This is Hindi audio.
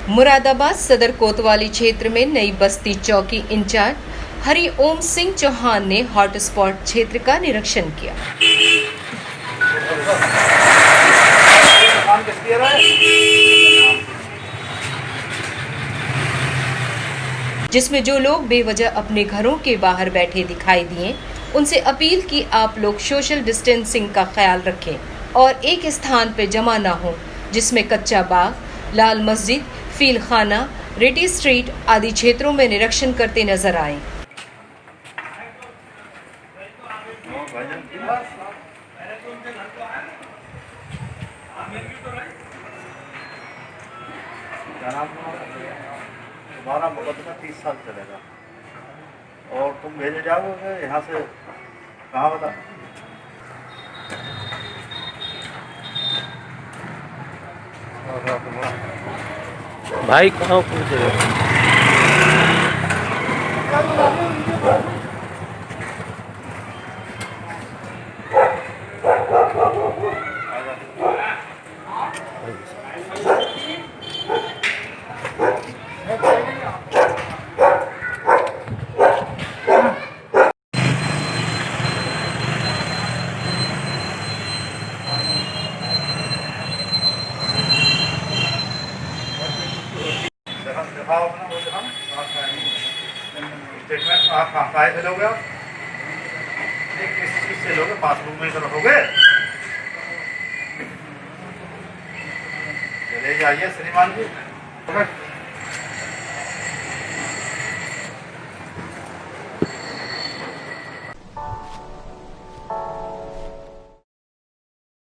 मुरादाबाद सदर कोतवाली क्षेत्र में नई बस्ती चौकी इंचार्ज हरिओम सिंह चौहान ने हॉटस्पॉट क्षेत्र का निरीक्षण किया, जिसमें जो लोग बेवजह अपने घरों के बाहर बैठे दिखाई दिए, उनसे अपील की आप लोग सोशल डिस्टेंसिंग का ख्याल रखें और एक स्थान पर जमा ना हो, जिसमें कच्चा बाग, लाल मस्जिद, फील खाना, रेटी स्ट्रीट आदि क्षेत्रों में निरीक्षण करते नजर आए। तुम्हारा मुकदमा 30 साल चलेगा और तुम भेजे जाओगे यहाँ से कहाँ बता। भाई कहाँ पूछे स्टेटमेंट आप कहाँ से लोगे? आप किस चीज से लोगे? पासबुक में तो रखोगे। चले जाइए श्रीमान जी।